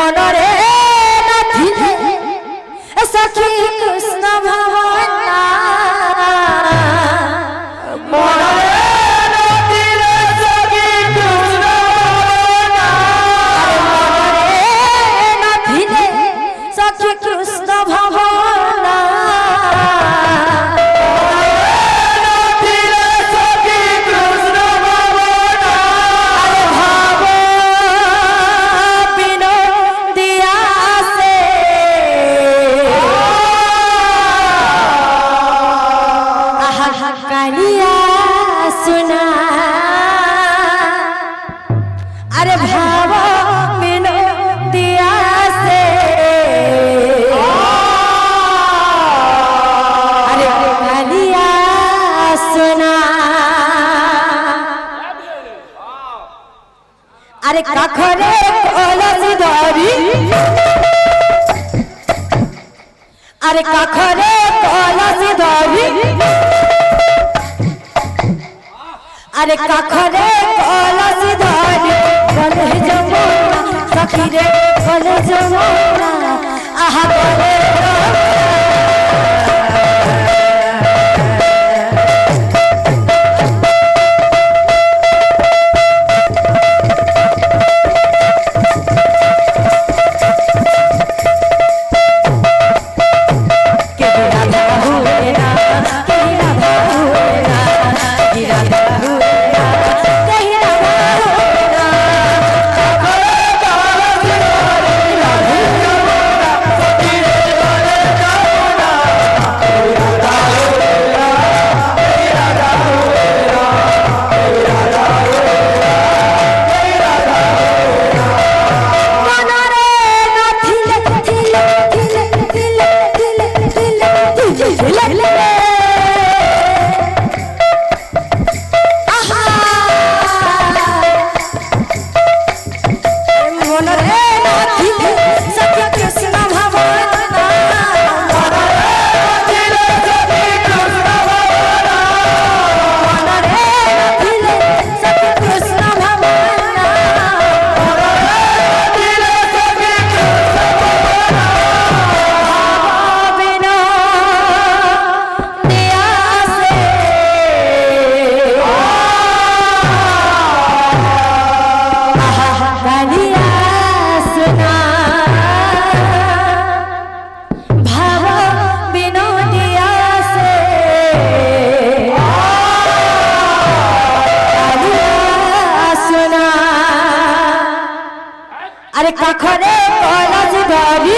মনরে নাথিলে সখী কৃষ্ণ ভাবনা মনরে নাথিলে সখী কৃষ্ণ ভাবনা মনরে নাথিলে সখী কৃষ্ণ ভাবনা अरे भाव बिनो दिया से अरे कालिया सुना अरे काखरे कलश धरी अरे काखरे कलश धरी अरे काखरे कलश धरी गले जमुना सखी रे गले जमुना आहा गले अरे काखरे कलश धरी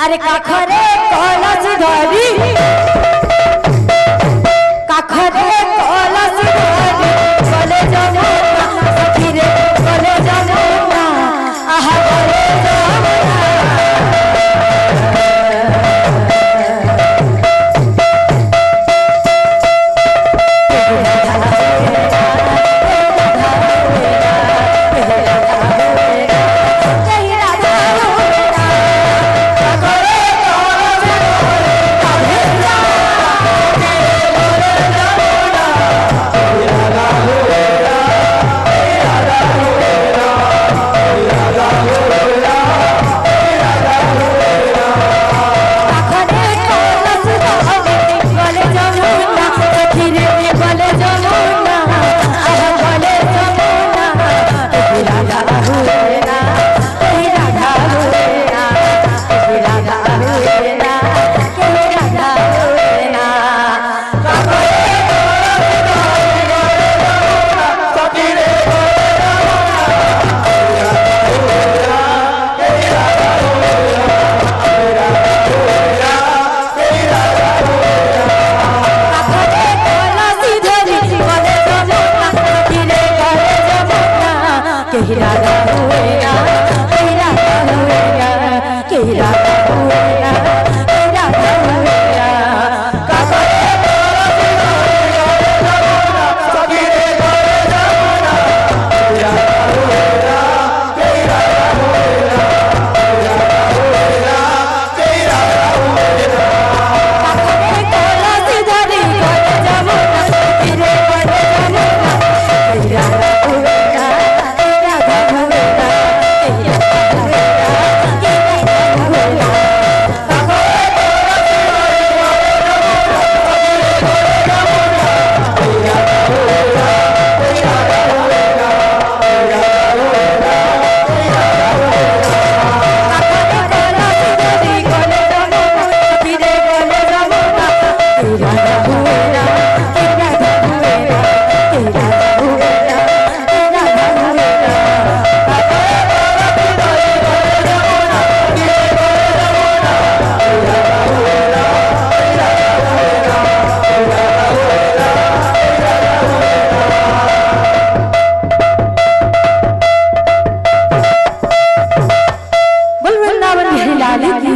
अरे काखरे कलश धरी काखरे कलश धरी गले जमुना सखी रे गले जमुना आहा गले बिहारी लाल की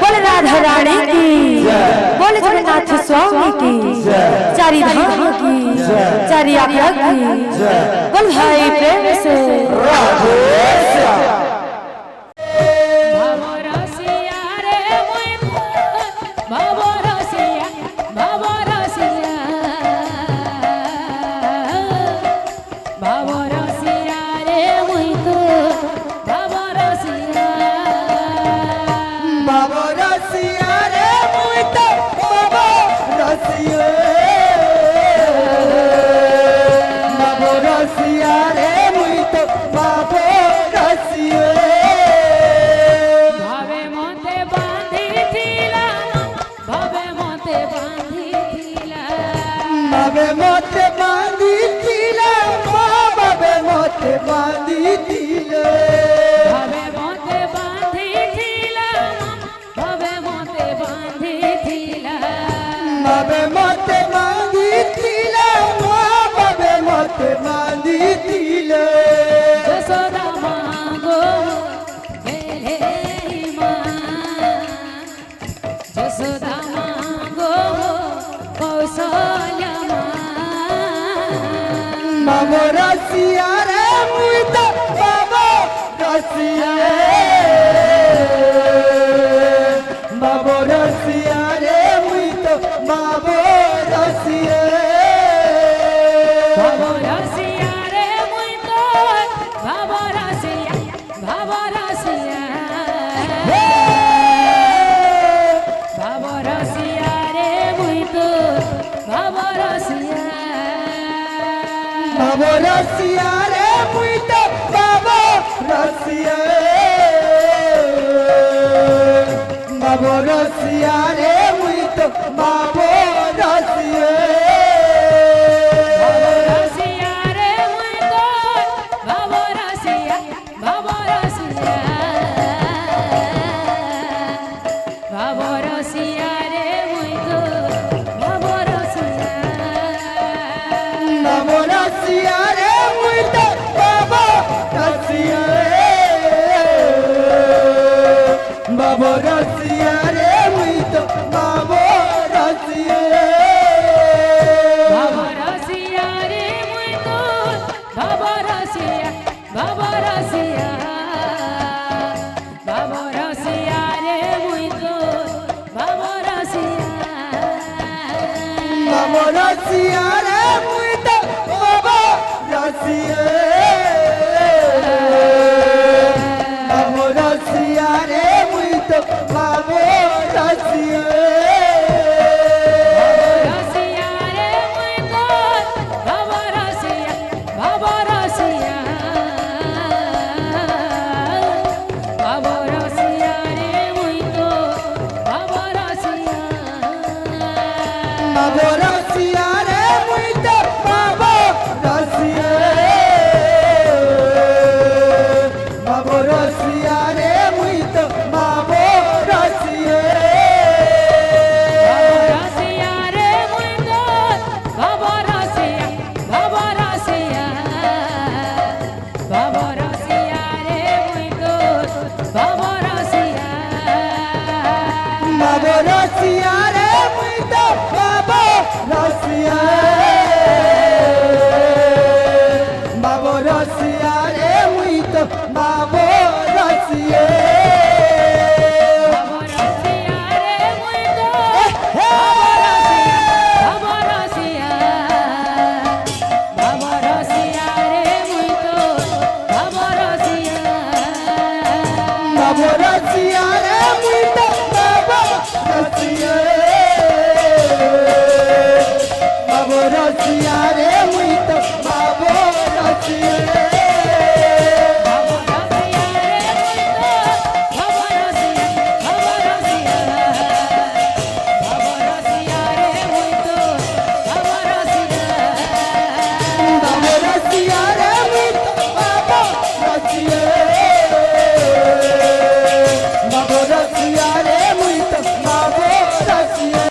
बोले राधा रानी की बोले जगन्नाथ स्वामी की चारी धाम की चारी आज्ञा की बोल भाई प्रेम से रसिया रे मुई तो बाबा रसिया बाबो रसिया रे मुई तो बाबो रसिया रे मुई तो बाबा रसिया बाबा रसिया रे मुई तो बाबा रसिया बाबो रसिया रे मुई तो बाबो रसिया बाबो रसिया रे मुई तो बाबो